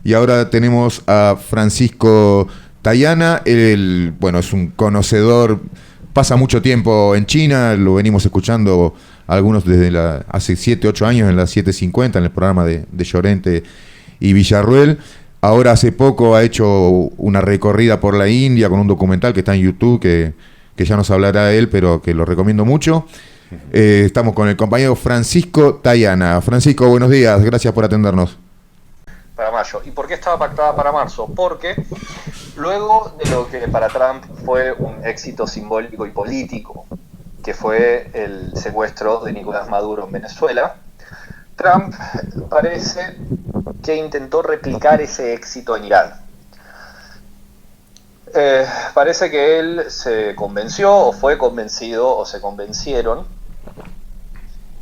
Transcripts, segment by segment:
y ahora tenemos a Francisco Tayana. Él, bueno, es un conocedor, pasa mucho tiempo en China, lo venimos escuchando algunos desde hace 7, 8 años en las 7:50 en el programa de Llorente y Villarruel. Ahora hace poco ha hecho una recorrida por la India con un documental que está en YouTube, que ya nos hablará él, pero que lo recomiendo mucho. Estamos con el compañero Francisco Tayana. Francisco, buenos días, gracias por atendernos. Para mayo. ¿Y por qué estaba pactada para marzo? Porque luego de lo que para Trump fue un éxito simbólico y político, que fue el secuestro de Nicolás Maduro en Venezuela, Trump parece que intentó replicar ese éxito en Irán. Parece que él se convenció, o fue convencido, o se convencieron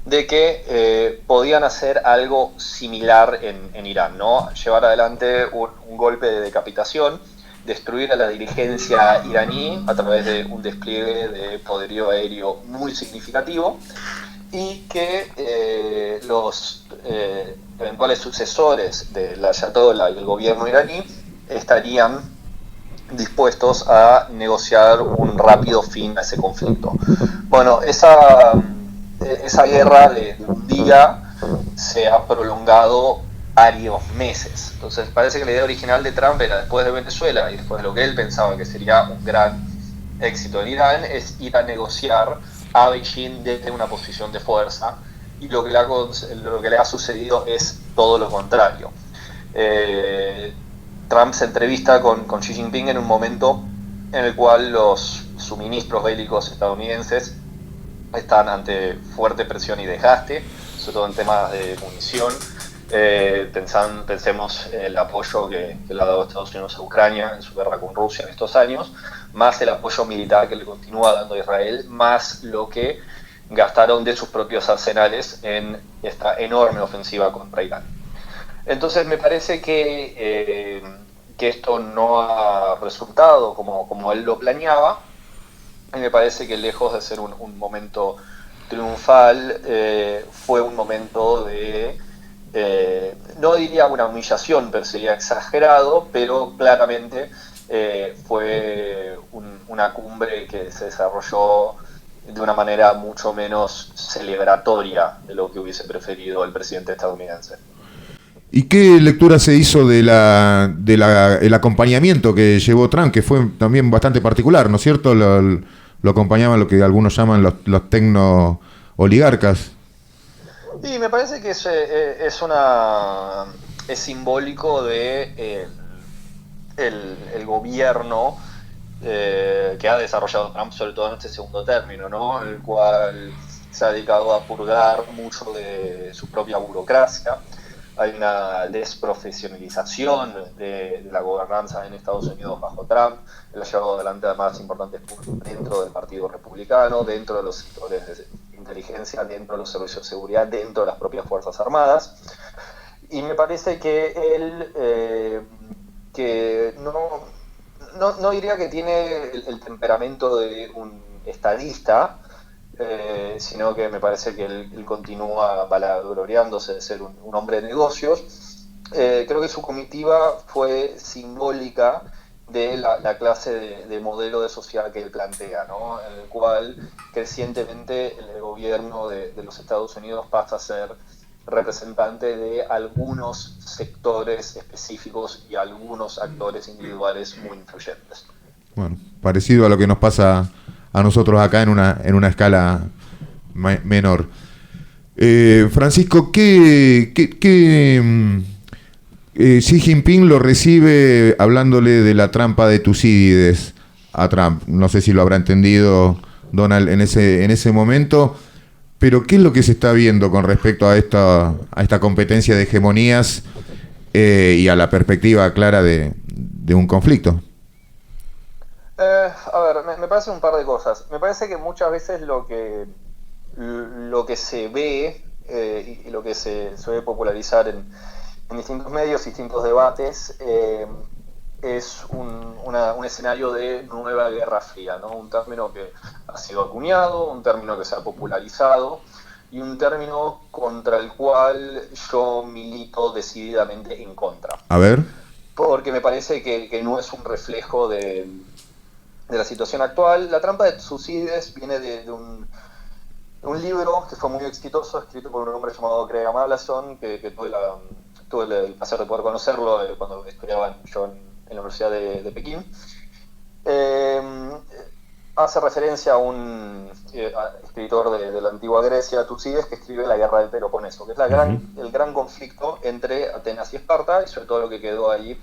de que podían hacer algo similar en Irán, ¿no? Llevar adelante un golpe de decapitación, destruir a la dirigencia iraní a través de un despliegue de poderío aéreo muy significativo, y que los eventuales sucesores del Ayatollah y el gobierno iraní estarían dispuestos a negociar un rápido fin a ese conflicto. Bueno, esa guerra de un día se ha prolongado varios meses. Entonces parece que la idea original de Trump era, después de Venezuela y después de lo que él pensaba que sería un gran éxito en Irán, es ir a negociar a Beijing desde una posición de fuerza, y lo que le ha sucedido es todo lo contrario. Trump se entrevista con Xi Jinping en un momento en el cual los suministros bélicos estadounidenses están ante fuerte presión y desgaste, sobre todo en temas de munición. Pensemos el apoyo que le ha dado Estados Unidos a Ucrania en su guerra con Rusia en estos años, más el apoyo militar que le continúa dando a Israel, más lo que gastaron de sus propios arsenales en esta enorme ofensiva contra Irán. Entonces me parece que esto no ha resultado como él lo planeaba, y me parece que lejos de ser un momento triunfal, fue un momento de, no diría una humillación, pero sería exagerado, pero claramente fue una cumbre que se desarrolló de una manera mucho menos celebratoria de lo que hubiese preferido el presidente estadounidense. ¿Y qué lectura se hizo el acompañamiento que llevó Trump, que fue también bastante particular, ¿no es cierto? Lo acompañaban lo que algunos llaman los tecno-oligarcas. Y me parece que es simbólico de el gobierno que ha desarrollado Trump, sobre todo en este segundo término, ¿no? El cual se ha dedicado a purgar mucho de su propia burocracia. Hay una desprofesionalización de la gobernanza en Estados Unidos bajo Trump. Él ha llevado adelante además importantes puntos dentro del Partido Republicano, dentro de los sectores de inteligencia, dentro de los servicios de seguridad, dentro de las propias Fuerzas Armadas. Y me parece que él que no diría que tiene el temperamento de un estadista, sino que me parece que él continúa vanagloriándose de ser un hombre de negocios. Creo que su comitiva fue simbólica de la clase de modelo de sociedad que él plantea, ¿no? En el cual crecientemente el gobierno de los Estados Unidos pasa a ser representante de algunos sectores específicos y algunos actores individuales muy influyentes. Bueno, parecido a lo que nos pasa a nosotros acá en una escala menor. Francisco, Xi Jinping lo recibe hablándole de la trampa de Tucídides a Trump? No sé si lo habrá entendido Donald en ese momento, pero ¿qué es lo que se está viendo con respecto a esta competencia de hegemonías y a la perspectiva clara de un conflicto? A ver, me parece un par de cosas. Me parece que muchas veces lo que se ve y lo que se suele popularizar en distintos medios, distintos debates, es un escenario de nueva Guerra Fría, ¿no? Un término que ha sido acuñado, un término que se ha popularizado, y un término contra el cual yo milito decididamente en contra. A ver. Porque me parece que no es un reflejo de la situación actual. La trampa de Tucídides viene de un libro que fue muy exitoso, escrito por un hombre llamado Craig Amalison, que tuve el placer de poder conocerlo cuando estudiaba yo en la Universidad de Pekín. Hace referencia a un escritor de la antigua Grecia, Tucídides, que escribe La Guerra del Peloponeso, que es el gran conflicto entre Atenas y Esparta, y sobre todo lo que quedó ahí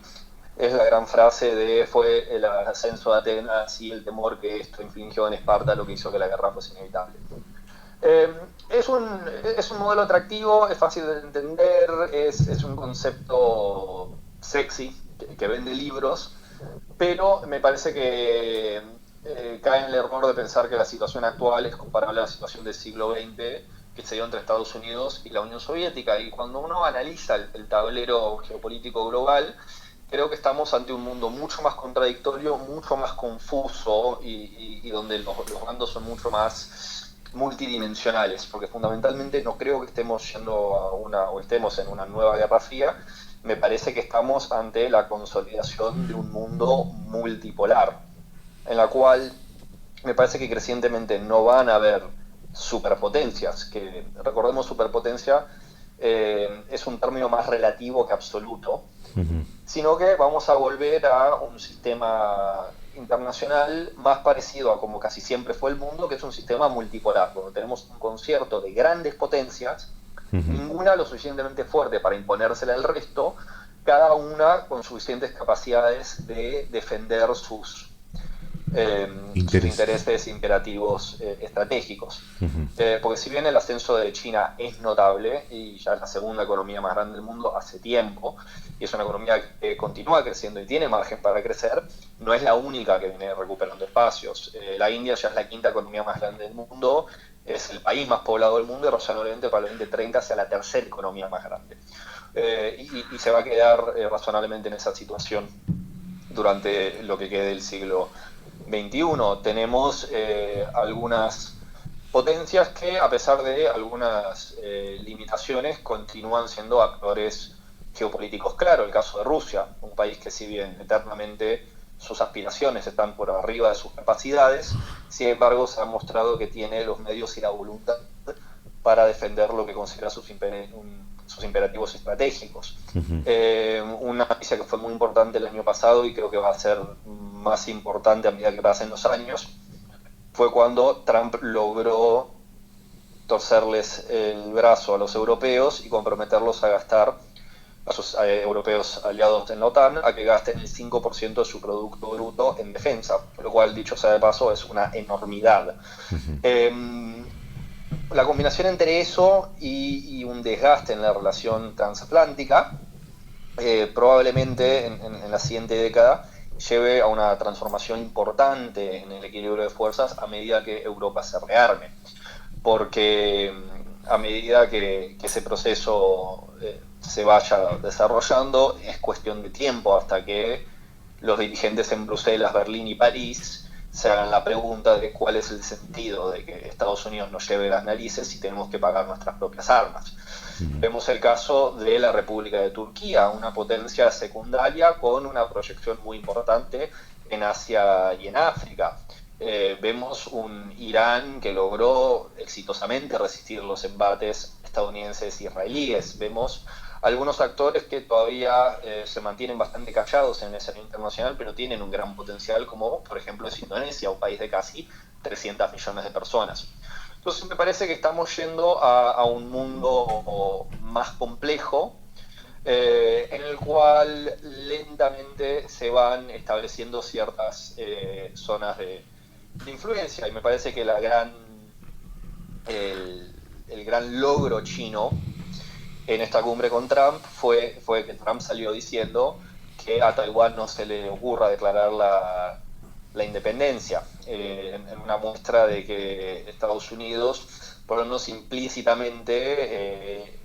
es la gran frase de fue el ascenso de Atenas y el temor que esto infligió en Esparta lo que hizo que la guerra fuese inevitable. Es un modelo atractivo, es fácil de entender, es un concepto sexy que vende libros, pero me parece que cae en el error de pensar que la situación actual es comparable a la situación del siglo XX que se dio entre Estados Unidos y la Unión Soviética. Y cuando uno analiza el tablero geopolítico global, creo que estamos ante un mundo mucho más contradictorio, mucho más confuso y donde los bandos son mucho más multidimensionales, porque fundamentalmente no creo que estemos estemos en una nueva Guerra Fría. Me parece que estamos ante la consolidación de un mundo multipolar, en la cual me parece que crecientemente no van a haber superpotencias, que recordemos superpotencia es un término más relativo que absoluto, sino que vamos a volver a un sistema internacional más parecido a como casi siempre fue el mundo, que es un sistema multipolar, donde tenemos un concierto de grandes potencias, ninguna lo suficientemente fuerte para imponérsela al resto, cada una con suficientes capacidades de defender sus intereses imperativos estratégicos. Porque si bien el ascenso de China es notable, y ya es la segunda economía más grande del mundo hace tiempo, y es una economía que continúa creciendo y tiene margen para crecer, no es la única que viene recuperando espacios. La India ya es la quinta economía más grande del mundo, es el país más poblado del mundo y razonablemente para el 2030 sea la tercera economía más grande. Y se va a quedar razonablemente en esa situación durante lo que quede del siglo XXI. Tenemos algunas potencias que, a pesar de algunas limitaciones, continúan siendo actores geopolíticos claros. El caso de Rusia, un país que si bien eternamente sus aspiraciones están por arriba de sus capacidades, sin embargo se ha mostrado que tiene los medios y la voluntad para defender lo que considera sus imperativos estratégicos. Una noticia que fue muy importante el año pasado y creo que va a ser más importante a medida que pasen los años, fue cuando Trump logró torcerles el brazo a los europeos y comprometerlos a gastar, a sus europeos aliados en la OTAN, a que gasten el 5% de su Producto Bruto en defensa, lo cual, dicho sea de paso, es una enormidad. La combinación entre eso y un desgaste en la relación transatlántica probablemente en la siguiente década lleve a una transformación importante en el equilibrio de fuerzas a medida que Europa se rearme, porque a medida que ese proceso se vaya desarrollando es cuestión de tiempo hasta que los dirigentes en Bruselas, Berlín y París se hagan la pregunta de cuál es el sentido de que Estados Unidos nos lleve las narices si tenemos que pagar nuestras propias armas. Vemos el caso de la República de Turquía, una potencia secundaria con una proyección muy importante en Asia y en África. Vemos un Irán que logró exitosamente resistir los embates estadounidenses e israelíes. Vemos algunos actores que todavía se mantienen bastante callados en el escenario internacional, pero tienen un gran potencial, como por ejemplo es Indonesia, un país de casi 300 millones de personas. Entonces me parece que estamos yendo a un mundo más complejo, en el cual lentamente se van estableciendo ciertas zonas de influencia, y me parece que el gran logro chino en esta cumbre con Trump fue que Trump salió diciendo que a Taiwán no se le ocurra declarar la independencia, en una muestra de que Estados Unidos, por lo menos implícitamente,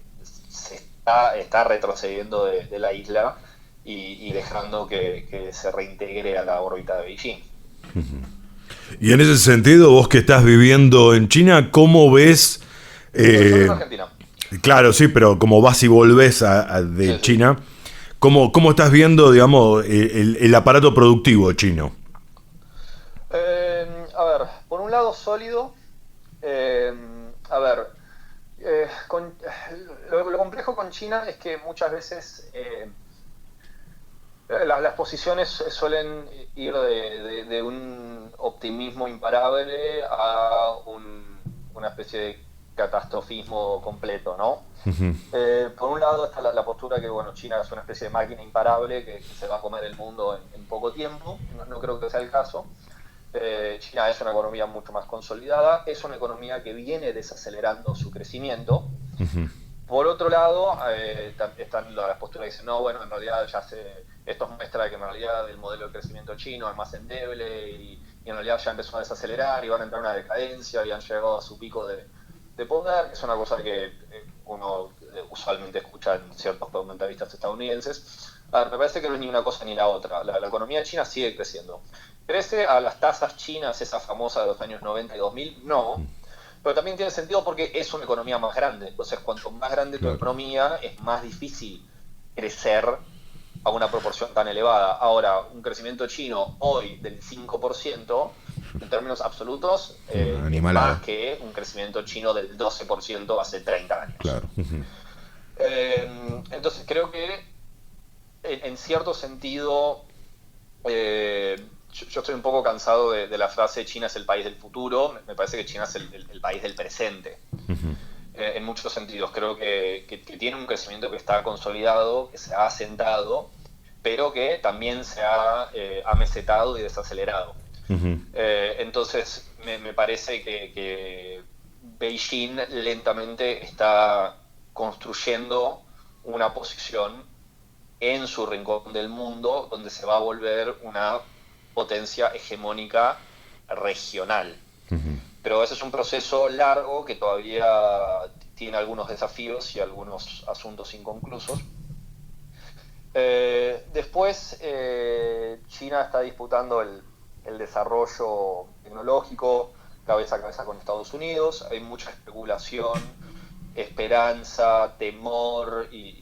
se está retrocediendo de la isla y dejando que se reintegre a la órbita de Beijing. Y en ese sentido, vos que estás viviendo en China, ¿cómo ves Yo vivo en Eh, Argentina. claro, sí, pero como vas y volvés de Sí, sí. China, ¿cómo estás viendo, digamos, el aparato productivo chino? A ver, por un lado sólido. A ver, lo complejo con China es que muchas veces las posiciones suelen ir de un optimismo imparable a una especie de catastrofismo completo, ¿no? Por un lado está la postura que, bueno, China es una especie de máquina imparable que se va a comer el mundo en poco tiempo. No creo que sea el caso. China es una economía mucho más consolidada, es una economía que viene desacelerando su crecimiento. Por otro lado, están las posturas que dicen, no, bueno, en realidad esto muestra que en realidad el modelo de crecimiento chino es más endeble y en realidad ya empezó a desacelerar y van a entrar en una decadencia y han llegado a su pico de poder, que es una cosa que uno usualmente escucha en ciertos comentaristas estadounidenses. A ver, me parece que no es ni una cosa ni la otra. La economía china sigue creciendo. ¿Crece a las tasas chinas, esa famosa de los años 90 y 2000? No, pero también tiene sentido porque es una economía más grande. Entonces, cuanto más grande tu Claro, economía, es más difícil crecer a una proporción tan elevada. Ahora, un crecimiento chino hoy del 5%, en términos absolutos, una es más animalada, que un crecimiento chino del 12% hace 30 años. claro. Entonces, creo que en cierto sentido, yo estoy un poco cansado de la frase China es el país del futuro. Me parece que China es el país del presente. En muchos sentidos. Creo que tiene un crecimiento que está consolidado, que se ha asentado, pero que también se ha amesetado y desacelerado. Entonces, me parece que Beijing lentamente está construyendo una posición en su rincón del mundo donde se va a volver una potencia hegemónica regional. Pero ese es un proceso largo que todavía tiene algunos desafíos y algunos asuntos inconclusos. Después, China está disputando el desarrollo tecnológico cabeza a cabeza con Estados Unidos. Hay mucha especulación, esperanza, temor y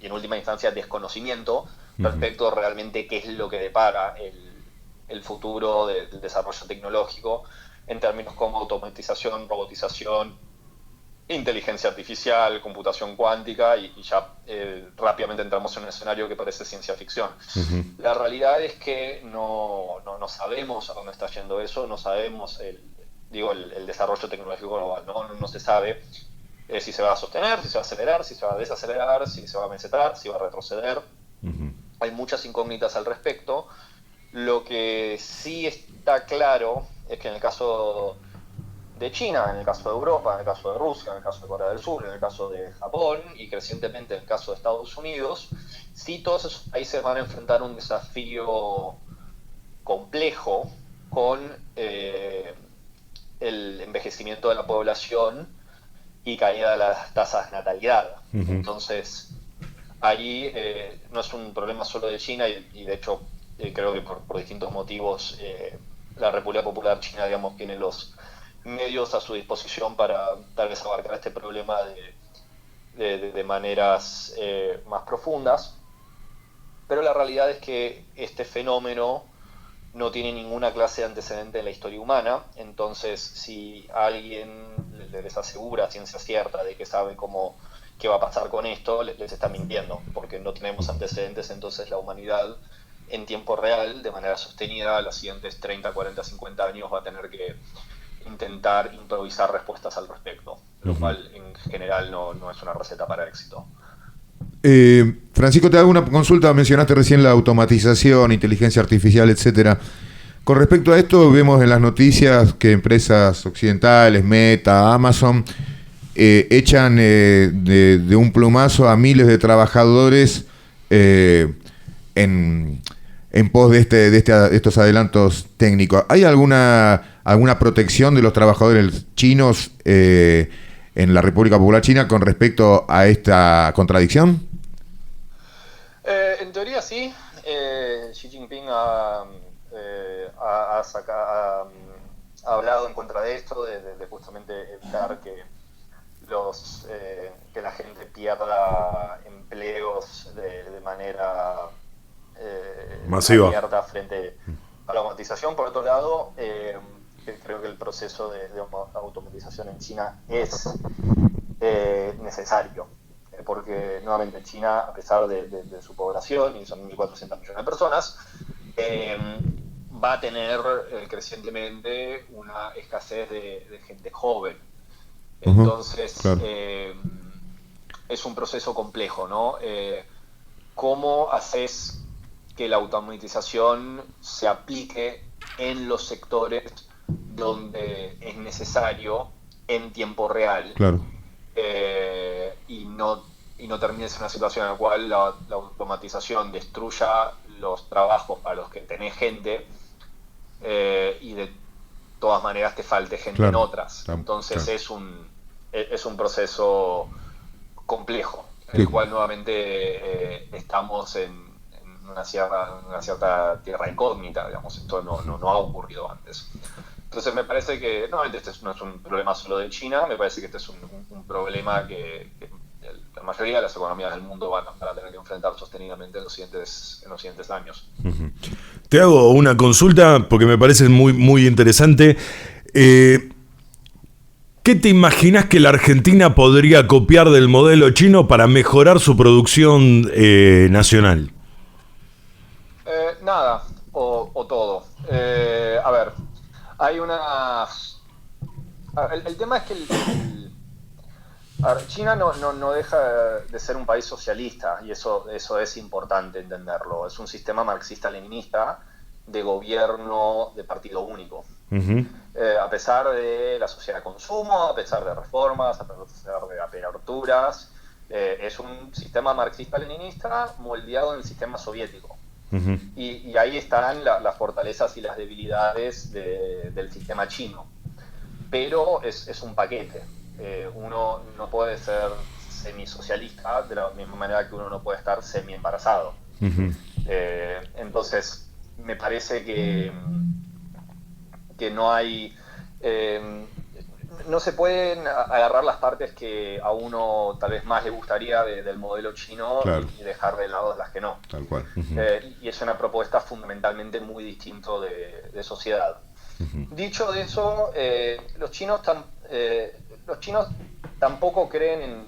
en última instancia desconocimiento respecto a realmente qué es lo que depara el futuro del desarrollo tecnológico en términos como automatización, robotización, inteligencia artificial, computación cuántica y ya rápidamente entramos en un escenario que parece ciencia ficción. La realidad es que no sabemos a dónde está yendo eso, no sabemos el desarrollo tecnológico global, no se sabe si se va a sostener, si se va a acelerar, si se va a desacelerar, si se va a mesetar, si va a retroceder. Hay muchas incógnitas al respecto. Lo que sí está claro es que en el caso de China, en el caso de Europa, en el caso de Rusia, en el caso de Corea del Sur, en el caso de Japón y crecientemente en el caso de Estados Unidos, sí todos esos países van a enfrentar un desafío complejo con el envejecimiento de la población y caída de las tasas de natalidad. Entonces, ahí no es un problema solo de China y de hecho creo que por distintos motivos la República Popular China, digamos, tiene los medios a su disposición para tal vez abarcar este problema de maneras más profundas, pero la realidad es que este fenómeno no tiene ninguna clase de antecedente en la historia humana. Entonces, si alguien les asegura a ciencia cierta de que sabe qué va a pasar con esto, les está mintiendo, porque no tenemos antecedentes. Entonces la humanidad en tiempo real, de manera sostenida, los siguientes 30, 40, 50 años va a tener que intentar improvisar respuestas al respecto, lo cual en general no es una receta para éxito. Francisco, te hago una consulta. Mencionaste recién la automatización, inteligencia artificial, etcétera. Con respecto a esto, vemos en las noticias que empresas occidentales, Meta, Amazon, echan de un plumazo a miles de trabajadores en, en pos de estos adelantos técnicos. ¿Hay alguna protección de los trabajadores chinos en la República Popular China con respecto a esta contradicción? En teoría sí. Xi Jinping ha hablado en contra de esto, de justamente evitar que que la gente pierda empleos de manera masiva, abierta frente a la automatización. Por otro lado, creo que el proceso de automatización en China es necesario, porque nuevamente China, a pesar de su población, y son 1.400 millones de personas, va a tener crecientemente una escasez de gente joven. Entonces, claro. Es un proceso complejo, ¿no? ¿Cómo haces que la automatización se aplique en los sectores donde es necesario en tiempo real? Claro. Y no termines en una situación en la cual la automatización destruya los trabajos para los que tenés gente y de todas maneras te falte gente en otras. Entonces es un proceso complejo, en el cual nuevamente estamos en una cierta tierra incógnita, digamos. Esto no ha ocurrido antes. Entonces me parece que nuevamente este no es un problema solo de China, me parece que este es un problema que la mayoría de las economías del mundo van a tener que enfrentar sostenidamente en los siguientes años. Te hago una consulta porque me parece muy, muy interesante. ¿Qué te imaginas que la Argentina podría copiar del modelo chino para mejorar su producción nacional? Nada, o todo. A ver, hay una... El tema es que China no deja de ser un país socialista, y eso es importante entenderlo. Es un sistema marxista-leninista de gobierno de partido único. Uh-huh. A pesar de la sociedad de consumo, a pesar de reformas, a pesar de aperturas, es un sistema marxista-leninista moldeado en el sistema soviético. Uh-huh. Y ahí están las fortalezas y las debilidades del sistema chino. Pero es un paquete. Uno no puede ser semisocialista de la misma manera que uno no puede estar semi-embarazado. Uh-huh. Entonces, me parece que no hay... no se pueden agarrar las partes que a uno tal vez más le gustaría del modelo chino, claro, y dejar de lado las que no. Tal cual. Uh-huh. Y es una propuesta fundamentalmente muy distinto de sociedad. Uh-huh. Dicho de eso, los chinos tampoco creen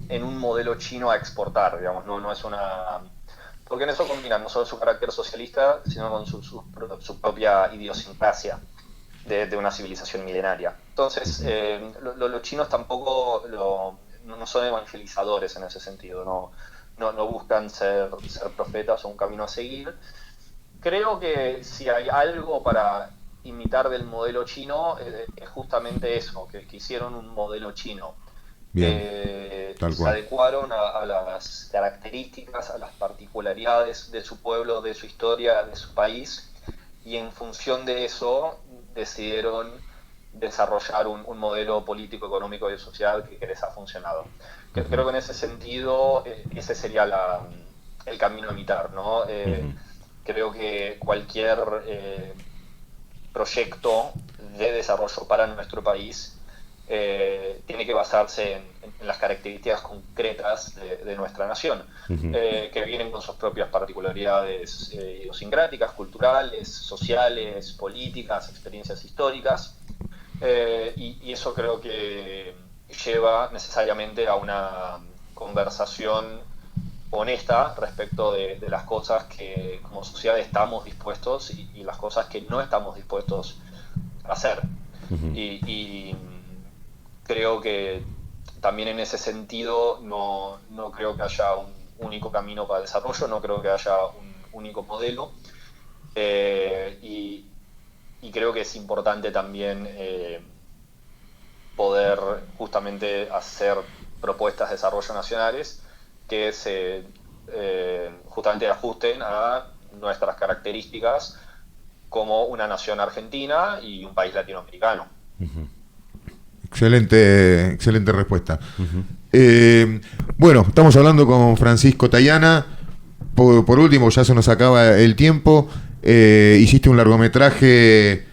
en un modelo chino a exportar, digamos. No es una... Porque en eso combinan no solo su carácter socialista, sino con su propia idiosincrasia de una civilización milenaria. Entonces, los chinos tampoco no son evangelizadores en ese sentido, no buscan ser profetas o un camino a seguir. Creo que si hay algo para imitar del modelo chino, es justamente eso, que hicieron un modelo chino. Se adecuaron a las características, a las particularidades de su pueblo, de su historia, de su país, y en función de eso decidieron desarrollar un modelo político, económico y social que les ha funcionado. Creo que en ese sentido ese sería el camino a imitar, ¿no? Creo que cualquier proyecto de desarrollo para nuestro país tiene que basarse en las características concretas de nuestra nación, que vienen con sus propias particularidades idiosincráticas, culturales, sociales, políticas, experiencias históricas, y eso creo que lleva necesariamente a una conversación honesta respecto de las cosas que como sociedad estamos dispuestos y las cosas que no estamos dispuestos a hacer. Y creo que también en ese sentido no creo que haya un único camino para el desarrollo, no creo que haya un único modelo, y creo que es importante también poder justamente hacer propuestas de desarrollo nacionales que se justamente ajusten a nuestras características como una nación argentina y un país latinoamericano. Excelente respuesta. Bueno, estamos hablando con Francisco Tayana. Por último, ya se nos acaba el tiempo. Hiciste un largometraje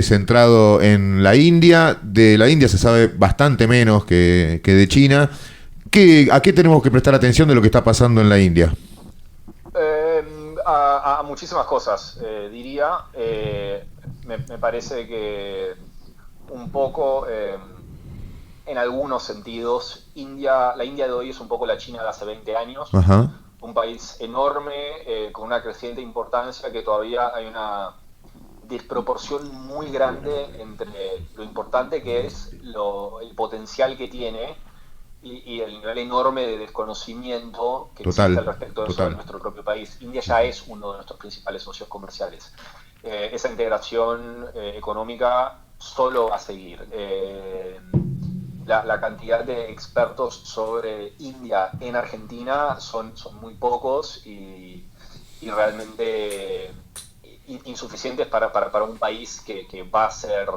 centrado en la India. De la India se sabe bastante menos que de China. ¿A qué tenemos que prestar atención de lo que está pasando en la India? A muchísimas cosas, diría. Me parece que un poco, en algunos sentidos, la India de hoy es un poco la China de hace 20 años. Ajá. Un país enorme, con una creciente importancia, que todavía hay una desproporción muy grande entre lo importante que es el potencial que tiene y el nivel enorme de desconocimiento que existe al respecto de eso en nuestro propio país. India ya es uno de nuestros principales socios comerciales. Esa integración económica solo va a seguir. La cantidad de expertos sobre India en Argentina son muy pocos y realmente insuficientes para un país que va a ser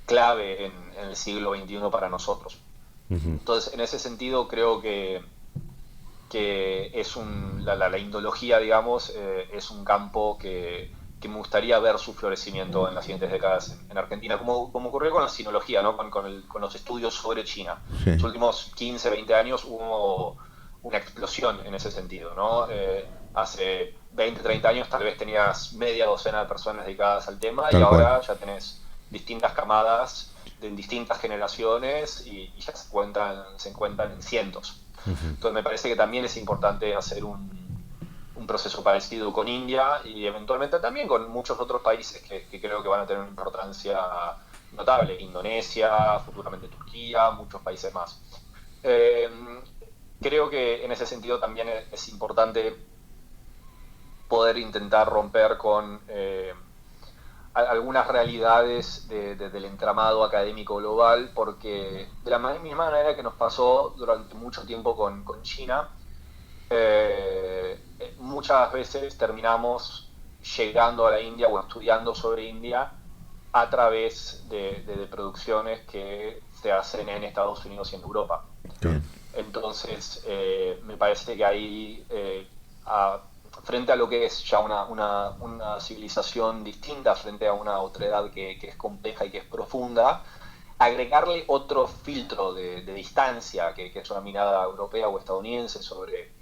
clave en el siglo XXI para nosotros. Entonces, en ese sentido, creo que es la indología, digamos, es un campo que me gustaría ver su florecimiento en las siguientes décadas en Argentina, como ocurrió con la sinología, ¿no? con los estudios sobre China. Sí. En los últimos 15, 20 años hubo una explosión en ese sentido, ¿no? Hace 20, 30 años tal vez tenías media docena de personas dedicadas al tema, Tal y ahora cual. ya tenés distintas camadas de distintas generaciones y ya se encuentran en cientos. Entonces me parece que también es importante hacer un proceso parecido con India y eventualmente también con muchos otros países que creo que van a tener una importancia notable. Indonesia, futuramente Turquía, muchos países más. Creo que en ese sentido también es importante poder intentar romper con algunas realidades del entramado académico global, porque de la misma manera que nos pasó durante mucho tiempo con China, muchas veces terminamos llegando a la India o estudiando sobre India a través de producciones que se hacen en Estados Unidos y en Europa. Bien. Entonces, me parece que ahí, frente a lo que es ya una civilización distinta, frente a una otredad que es compleja y que es profunda, agregarle otro filtro de distancia, que es una mirada europea o estadounidense sobre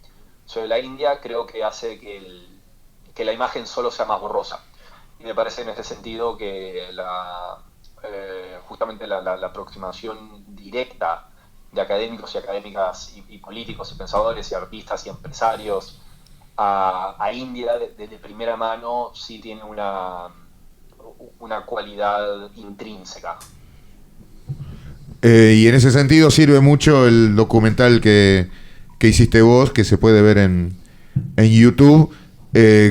la India, creo que hace que la imagen solo sea más borrosa. Y me parece en ese sentido que justamente la aproximación directa de académicos y académicas y políticos y pensadores y artistas y empresarios a India de primera mano sí tiene una cualidad intrínseca. Y en ese sentido sirve mucho el documental que hiciste vos, que se puede ver en YouTube.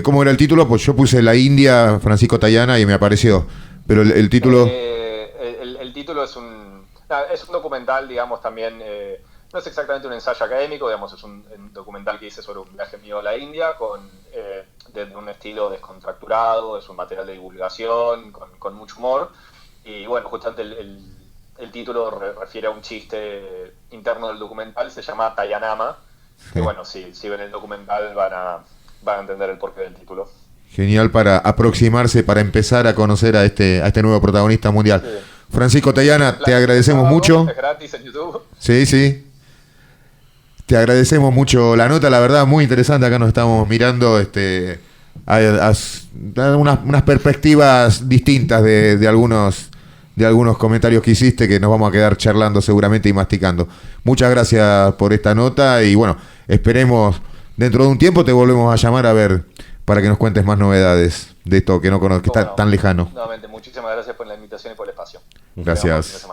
¿Cómo era el título? Pues yo puse La India, Francisco Tayana, y me apareció. Pero el título... El título es un documental, digamos, también... no es exactamente un ensayo académico, digamos, es un documental que hice sobre un viaje mío a la India, de un estilo descontracturado, es un material de divulgación, con mucho humor. Y bueno, justamente el título refiere a un chiste interno del documental, se llama Tayanama, que bueno, si ven el documental van a entender el porqué del título. Genial para aproximarse, para empezar a conocer a este nuevo protagonista mundial. Sí. Francisco Tayana, te agradecemos mucho. Es gratis en YouTube. Sí, sí. Te agradecemos mucho la nota, la verdad, muy interesante. Acá nos estamos mirando unas perspectivas distintas de algunos comentarios que hiciste, que nos vamos a quedar charlando seguramente y masticando. Muchas gracias por esta nota y bueno, esperemos dentro de un tiempo te volvemos a llamar a ver para que nos cuentes más novedades de esto que no conozco, que está tan lejano. Nuevamente, muchísimas gracias por la invitación y por el espacio. Gracias.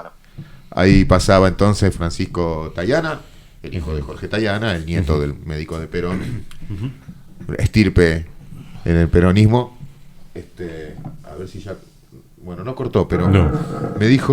Ahí pasaba entonces Francisco Tayana, el hijo de Jorge Tayana, el nieto del médico de Perón, estirpe en el peronismo. A ver si ya... Bueno, no cortó, pero no. Me dijo...